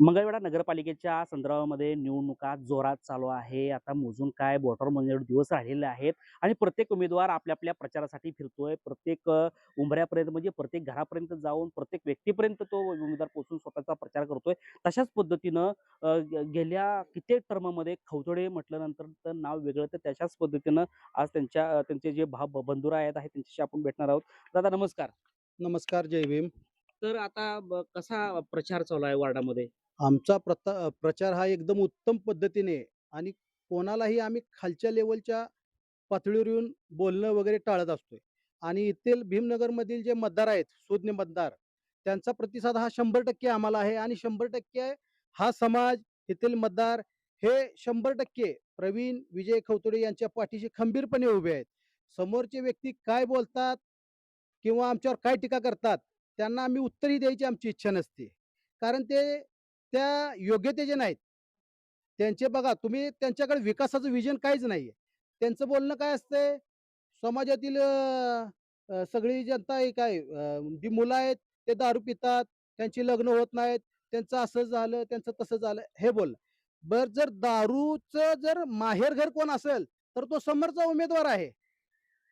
मंगळवेढा नगरपालिकेच्या संदर्भामध्ये निवडणुका जोरात चालू आहे. आता मोजून काय बोटावर मोजण्याएवढे दिवस राहिलेले आहेत आणि प्रत्येक उमेदवार आपल्या प्रचारासाठी फिरतोय. प्रत्येक उंबऱ्यापर्यंत म्हणजे प्रत्येक घरापर्यंत जाऊन प्रत्येक व्यक्तीपर्यंत तो उमेदवार पोहोचून स्वतःचा प्रचार करतोय. तशाच पद्धतीनं गेल्या कित्येक टर्ममध्ये खवतोडे म्हटल्यानंतर तर नाव वेगळं, तर तशाच पद्धतीनं आज त्यांचे जे बंधुरा आहेत त्यांच्याशी आपण भेटणार आहोत. दादा नमस्कार. नमस्कार, जय भीम. तर आता कसा प्रचार चालू आहे वार्डामध्ये? आमचा प्रचार हा एकदम उत्तम पद्धतीने आणि कोणालाही आम्ही खालच्या लेव्हलच्या पातळीवर येऊन बोलणं वगैरे टाळत असतोय. आणि येथील भीमनगरमधील जे मतदार आहेत, सुज्ञ मतदार, त्यांचा प्रतिसाद हा 100% आम्हाला आहे आणि 100% हा समाज, येथील मतदार हे 100% प्रवीण विजय खवतोडे यांच्या पाठीशी खंबीरपणे उभे आहेत. समोरचे व्यक्ती काय बोलतात किंवा आमच्यावर काय टीका करतात, त्यांना आम्ही उत्तरही द्यायची आमची इच्छा नसते. कारण ते त्या योग्यतेचे नाहीत. त्यांचे बघा तुम्ही त्यांच्याकडे विकासाचं व्हिजन काहीच नाहीये. त्यांचं बोलणं काय असतंय, समाजातील सगळी जनता आहे काय जी मुलं आहेत ते दारू पितात, त्यांची लग्न होत नाहीत, त्यांचं असं झालं, त्यांचं तसं झालं, हे बोलणं. बरं जर दारूचं जर माहेरघर कोण असेल, तर तो समोरचा उमेदवार आहे.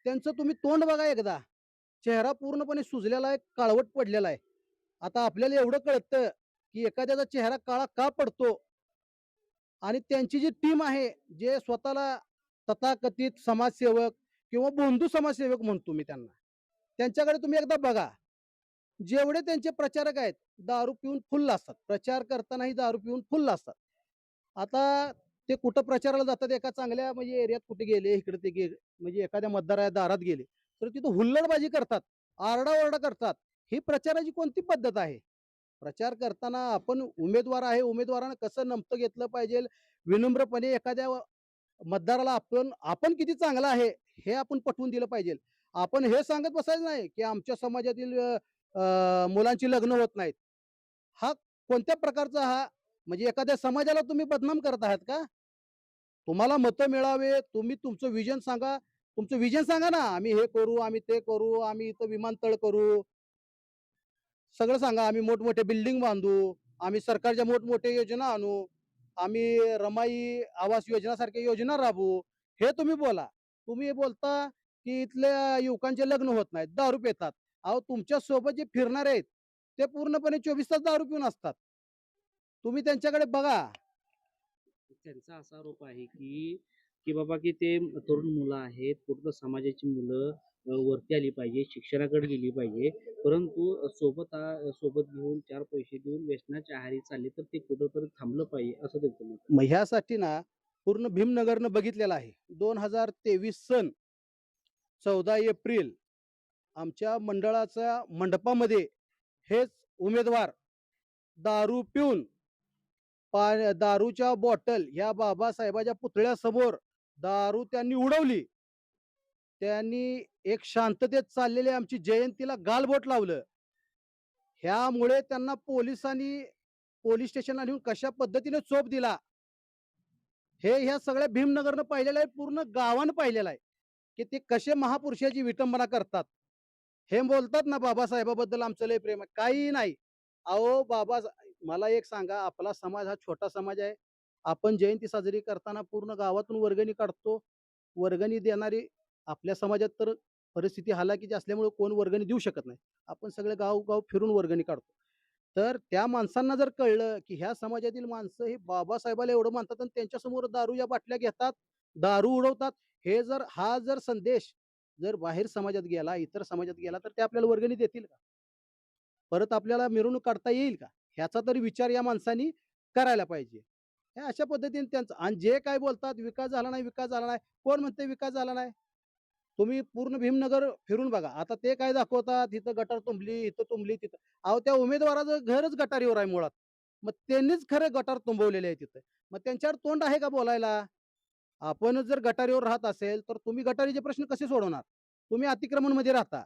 त्यांचं तुम्ही तोंड बघा एकदा. चेहरा पूर्णपणे सुजलेला आहे, काळवट पडलेला आहे. आता आपल्याला एवढं कळतं, की एखाद्याचा चेहरा काळा का पडतो आणि त्यांची जी टीम आहे, जे स्वतःला तथाकथित समाजसेवक किंवा बोंधू समाजसेवक म्हणतो मी त्यांना. त्यांच्याकडे तुम्ही एकदा बघा. जेवढे त्यांचे प्रचारक आहेत, दारू पिऊन फुल्ल असतात. प्रचार करतानाही दारू पिऊन फुल्ल असतात. आता ते कुठं प्रचाराला जातात, एका चांगल्या म्हणजे एरियात कुठे गेले, इकडे ते गेले, म्हणजे एखाद्या मतदाराच्या दारात गेले, तर तिथं हुल्लडबाजी करतात, आरडाओरडा करतात. ही प्रचाराची कोणती पद्धत आहे? प्रचार करताना आपण उमेदवार आहे, उमेदवारानं कसं नमतं घेतलं पाहिजे, विनम्रपणे एखाद्या मतदाराला आपण आपण किती चांगला आहे, हे आपण पटवून दिलं पाहिजे. आपण हे सांगत बसायचं नाही, की आमच्या समाजातील मुलांची लग्न होत नाहीत. हा कोणत्या प्रकारचा हा म्हणजे एखाद्या समाजाला तुम्ही बदनाम करत आहात का? तुम्हाला मतं मिळावे, तुम्ही तुमचं विजन सांगा. तुमचं विजन सांगा ना, आम्ही हे करू, आम्ही ते करू, आम्ही इथं विमानतळ करू. सगळं सांगा. आम्ही मोठमोठे बिल्डिंग बांधू, आम्ही सरकारच्या मोठमोठ्या योजना आणू, आम्ही रमाई आवास योजनासारख्या योजना राबवू. हे तुम्ही बोला. तुम्ही बोलता, की इथल्या युवकांचे लग्न होत नाहीत, दारू पितात. अहो तुमच्या सोबत जे फिरणारे आहेत, ते पूर्णपणे 24 तास दारू पिऊन असतात. तुम्ही त्यांच्याकडे बघा. त्यांचा असा आरोप आहे, की की बाबा की ते तरुण मुलं आहेत, पूर्ण समाजाची मुलं वरती आली पाहिजे, शिक्षणाकडे गेली पाहिजे. परंतु सोबत घेऊन 4 पैसे देऊन व्यसनाच्या आहारी चालले, तर ते कुठेतरी थांबलं पाहिजे, असं त्यांचं मत आहे. मग ह्यासाठी ना पूर्ण भीमनगरनं बघितलेलं आहे. 2023 सन 14 एप्रिल आमच्या मंडळाच्या मंडपामध्ये हेच उमेदवार दारू पिऊन दारूच्या बॉटल ह्या बाबासाहेबाच्या पुतळ्यासमोर दारू त्यांनी उडवली. त्यांनी एक शांततेत चाललेली आमची जयंतीला गालबोट लावलं. ह्यामुळे त्यांना पोलिसांनी पोलीस स्टेशनला नेऊन कशा पद्धतीने चोप दिला, हे ह्या सगळ्या भीमनगरनं पाहिलेलं आहे, पूर्ण गावानं पाहिलेलं आहे, की ते कसे महापुरुषाची विटंबना करतात. हे बोलतात ना बाबासाहेबाबद्दल आमचं लय प्रेम आहे. काहीही नाही. अहो मला एक सांगा, आपला समाज हा छोटा समाज आहे. आपण जयंती साजरी करताना पूर्ण गावातून वर्गणी काढतो. वर्गणी देणारी आपल्या समाजात तर परिस्थिती हलाखीची असल्यामुळे कोण वर्गणी देऊ शकत नाही. आपण सगळे गाव फिरून वर्गणी काढतो. तर त्या माणसांना जर कळलं, की ह्या समाजातील माणसं हे बाबासाहेबाला एवढं मानतात आणि त्यांच्यासमोर दारूच्या बाटल्या घेतात, दारू उडवतात. हा जर संदेश जर बाहेर समाजात गेला, इतर समाजात गेला, तर ते आपल्याला वर्गणी देतील का? परत आपल्याला मिरवणूक काढता येईल का? ह्याचा तरी विचार या माणसांनी करायला पाहिजे. हे अशा पद्धतीने त्यांचं आणि जे काय बोलतात, विकास झाला नाही, विकास झाला नाही. कोण म्हणतंय विकास झाला नाही? तुम्ही पूर्ण भीमनगर फिरून बघा. आता ते काय दाखवतात, इथं गटार तुंबली, इथं तुंबली, तिथं. अहो, त्या उमेदवाराचं घरच गटारीवर आहे मुळात. मग त्यांनीच खरे गटार तुंबवलेले आहे तिथं. मग त्यांच्यावर तोंड आहे का बोलायला? आपणच जर गटारीवर राहत असेल, तर तुम्ही गटारीचे प्रश्न कसे सोडवणार? तुम्ही अतिक्रमणमध्ये राहता.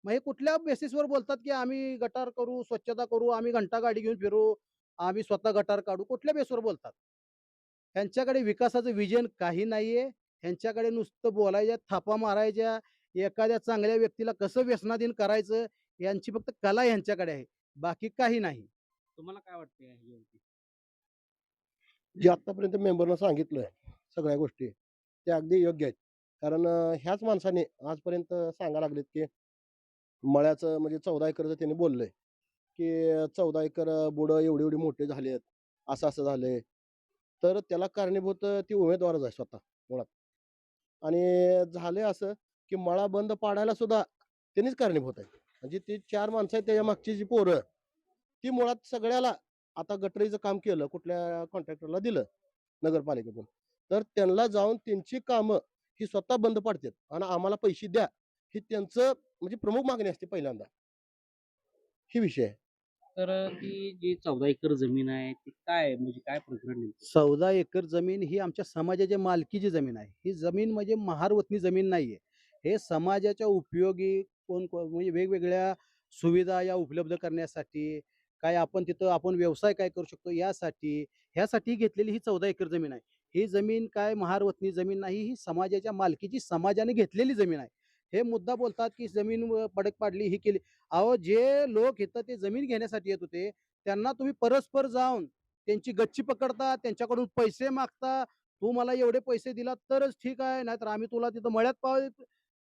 मग हे कुठल्या बेसिसवर बोलतात, की आम्ही गटार करू, स्वच्छता करू, आम्ही घंटा गाडी घेऊन फिरू, आम्ही स्वतः गटार काढू. कुठल्या बेसवर बोलतात? ह्यांच्याकडे विकासाचं व्हिजन काही नाहीये. ह्यांच्याकडे नुसतं बोलायच्या, थापा मारायच्या, एखाद्या चांगल्या व्यक्तीला कसं व्यसनाधीन करायचं, यांची फक्त कला ह्यांच्याकडे आहे. बाकी काही नाही. तुम्हाला काय वाटतंय याची? जे आत्तापर्यंत मेंबरनं सांगितलं सगळ्या गोष्टी, त्या अगदी योग्य आहेत. कारण ह्याच माणसाने आजपर्यंत सांगायला लागलेत, की मळ्याचं म्हणजे 14 एकरचं त्यांनी बोललंय, की 14 एकर बुडं एवढी-एवढी मोठी झालेत, असं-असं झालंय. तर त्याला कारणीभूत ती उमेदवारच आहे स्वतः मुळात. आणि झालंय असं, की मळा बंद पाडायला सुद्धा त्यांनीच कारणीभूत आहे. म्हणजे ती 4 माणसं आहेत त्याच्या मागची जी पोरं, ती मुळात सगळ्याला आता गटरीचं काम केलं, कुठल्या कॉन्ट्रॅक्टरला दिलं नगरपालिकेतून. तर त्यांना जाऊन त्यांची कामं ही स्वतः बंद पाडतात आणि आम्हाला पैसे द्या, ही त्यांचं म्हणजे प्रमुख मागणी असते पहिल्यांदा. ही विषय आहे. तर ती जी 14 एकर जमीन आहे, ती काय म्हणजे काय प्रकरण नेमकं? 14 एकर जमीन ही आमच्या समाजाच्या मालकीची जमीन आहे. ही जमीन म्हणजे महारवतनी जमीन नाहीये. हे समाजाच्या उपयोगी म्हणजे वेगवेगळ्या सुविधा या उपलब्ध करण्यासाठी, काय आपण तिथं आपण व्यवसाय काय करू शकतो यासाठी, ह्यासाठी घेतलेली ही 14 एकर जमीन आहे. ही जमीन काय महारवतनी जमीन नाही, ही समाजाच्या मालकीची समाजाने घेतलेली जमीन आहे. हे मुद्दा बोलतात, की जमीन पडक पाडली, ही केली. अहो, जे लोक इथं ते जमीन घेण्यासाठी येत होते, त्यांना तुम्ही परस्पर जाऊन त्यांची गच्ची पकडता, त्यांच्याकडून पैसे मागता. तू मला एवढे पैसे दिला तरच ठीक आहे, नाहीतर आम्ही तुला तिथं मळ्यात पाय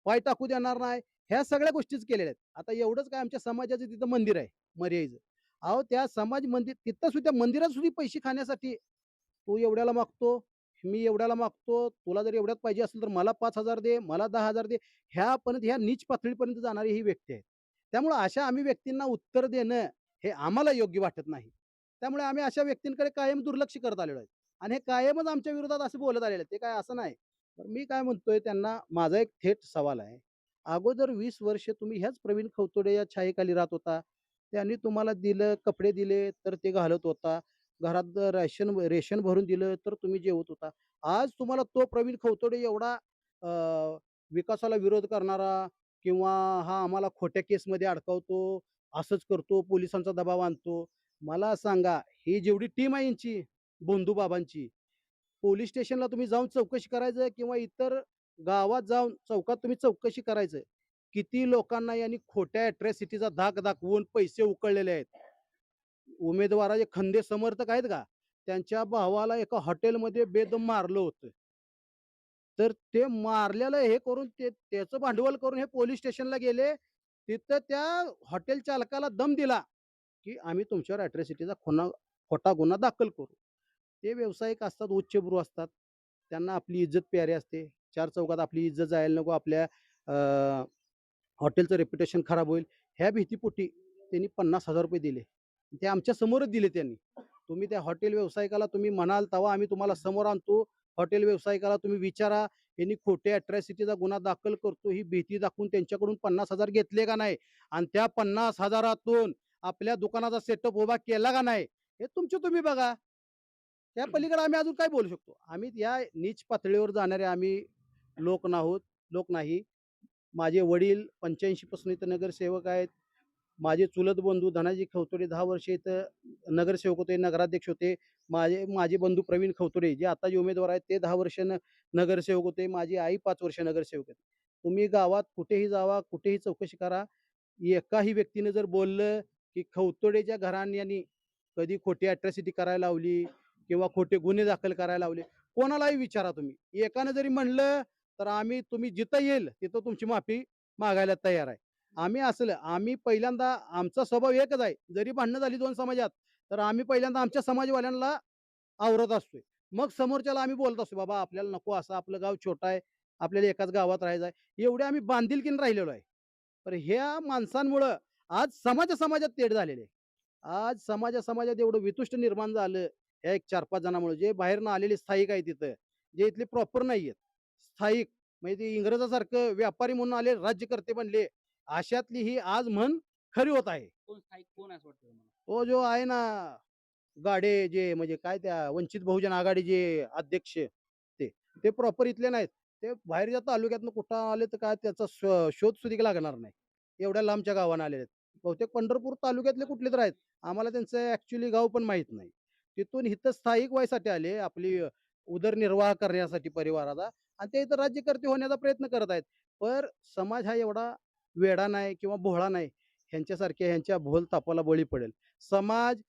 पाय टाकू देणार नाही. ह्या सगळ्या गोष्टीच केलेल्या आहेत. आता एवढंच काय आमच्या समाजाचं तिथं मंदिर आहे मर्याईचं. अहो, त्या समाज मंदिर तिथं सुद्धा मंदिरात सुद्धा पैसे खाण्यासाठी तू एवढ्याला मागतो, मी एवढ्याला मागतो. तुला जर एवढ्यात पाहिजे असेल तर मला 5,000 दे, मला 10,000 दे. ह्यापर्यंत ह्या नीच पातळीपर्यंत जाणारी ही व्यक्ती आहे. त्यामुळं अशा आम्ही व्यक्तींना उत्तर देणं हे आम्हाला योग्य वाटत नाही. त्यामुळे आम्ही अशा व्यक्तींकडे कायम दुर्लक्ष करत आलेलो आहे आणि हे कायमच आमच्या विरोधात असं बोलत आलेले आहेत. ते काय असं नाही. तर मी काय म्हणतोय त्यांना माझा एक थेट सवाल आहे. अगोदर 20 वर्ष तुम्ही ह्याच प्रवीण खवतोडे या छायेखाली राहत होता. त्यांनी तुम्हाला दिलं, कपडे दिले तर ते घालत होता. घरात रेशन भरून दिलं तर तुम्ही जेवत होता. आज तुम्हाला तो प्रवीण खवतोडे एवढा अ, विकासाला विरोध करणारा किंवा हा आम्हाला खोट्या केसमध्ये अडकवतो, असंच करतो, पोलिसांचा दबाव आणतो. मला सांगा, ही जेवढी टीम आहे यांची, भोंदू बाबांची, पोलिस स्टेशनला तुम्ही जाऊन चौकशी करायचं किंवा इतर गावात जाऊन चौकात तुम्ही चौकशी करायचं. किती लोकांना यांनी खोट्या अॅट्रॉसिटीचा धाक दाखवून पैसे उकळलेले आहेत. उमेदवाराचे खंदे समर्थक आहेत का? त्यांच्या भावाला एका हॉटेलमध्ये बेदम मारलं होतं. तर ते मारलेलं हे करून त्याचं भांडवल करून हे पोलिस स्टेशनला गेले. तिथं त्या हॉटेल चालकाला दम दिला, की आम्ही तुमच्यावर अॅट्रॉसिटीचा खोटा गुन्हा दाखल करू. ते व्यावसायिक असतात, उच्चभ्रू असतात. त्यांना आपली इज्जत प्यारी असते. चार चौघात आपली इज्जत जायला नको, आपल्या हॉटेलचं रेप्युटेशन खराब होईल. ह्या भीतीपोटी त्यांनी ₹50,000 दिले. ते आमच्या समोरच दिले त्यांनी. तुम्ही त्या हॉटेल व्यावसायिकाला तुम्ही म्हणाल तेव्हा आम्ही तुम्हाला समोर आणतो. हॉटेल व्यावसायिकाला तुम्ही विचारा, यांनी खोट्या अॅट्रॉसिटीचा गुन्हा दाखल करतो ही भीती दाखवून त्यांच्याकडून 50,000 घेतले का नाही? आणि त्या 50,000तून आपल्या दुकानाचा सेटअप उभा केला का नाही? हे तुमचं तुम्ही बघा. त्या पलीकडे आम्ही अजून काय बोलू शकतो? आम्ही या नीच पातळीवर जाणारे आम्ही लोक नाही. माझे वडील 85 पासून इथं नगरसेवक आहेत. माझे चुलत बंधू धनाजी खवतोडे 10 वर्ष इथं नगरसेवक होते, नगराध्यक्ष होते. माझे माझे बंधू प्रवीण खवतोडे जे आता जे उमेदवार आहेत ते 10 वर्ष नगरसेवक होते. माझी आई 5 वर्ष नगरसेवक आहे. तुम्ही गावात कुठेही जावा, कुठेही चौकशी करा. एकाही व्यक्तीने जर बोललं, की खवतोडेच्या घराण्यांनी कधी खोटी अॅट्रॉसिटी करायला लावली किंवा खोटे गुन्हे दाखल करायला लावले, कोणालाही विचारा तुम्ही. एकानं जरी म्हणलं, तर आम्ही तुम्ही जिथं येईल तिथं तुमची माफी मागायला तयार आहे. आम्ही पहिल्यांदा आमचा स्वभाव एकच आहे. जरी भांडणं झाली 2 समाजात, तर आम्ही पहिल्यांदा आमच्या समाजवाल्यांना आवरत असतोय. मग समोरच्याला आम्ही बोलत असतो, "बाबा आपल्याला नको असं, आपलं गाव छोटं आहे, आपल्याला एकाच गावात राहायचं आहे." एवढे आम्ही बांधिलकीने राहिलेलो आहे. तर ह्या माणसांमुळं आज समाजात तेढ झालेली आहे. आज समाजात एवढं वितुष्ट निर्माण झालं, ह्या एक 4-5 जणांमुळे. जे बाहेरनं आलेले स्थायिक आहेत तिथं, जे इथले प्रॉपर नाहीयेत. स्थायिक म्हणजे ते इंग्रजासारखं व्यापारी म्हणून आले, राज्यकर्ते बनले. अशातली ही आज म्हण खरी होत आहे. कोण स्थायिक कोण आहे असं वाटतं तुम्हाला? तो जो आहे ना, गाडे जे म्हणजे काय त्या वंचित बहुजन आघाडीचे अध्यक्ष ते, ते प्रॉपर इथले नाहीत. ते बाहेरच्या तालुक्यातनं कुठं आले तर काय त्याचा शोध सुद्धा लागणार नाही. एवढ्या लांबच्या गावानं आलेले आहेत. बहुतेक पंढरपूर तालुक्यातले कुठले तर आहेत. आम्हाला त्यांचं ॲक्चुअली गाव पण माहीत नाही. तिथून इथं स्थायिक व्हायसाठी आले, आपली उदरनिर्वाह करण्यासाठी परिवाराचा आणि ते इथं राज्यकर्ते होण्याचा प्रयत्न करत आहेत. पण समाज हा एवढा वेडा नाही किंवा भोळा नाही. ह्यांच्यासारख्या ह्यांच्या भोलतापाला बळी पडेल. समाज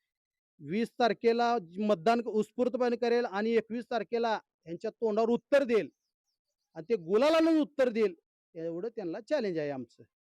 20 तारखेला मतदान उत्स्फूर्तपणे करेल आणि 21 तारखेला यांच्या तोंडावर उत्तर देईल आणि ते गुलालानं उत्तर देईल एवढं त्यांना चॅलेंज आहे आमचं.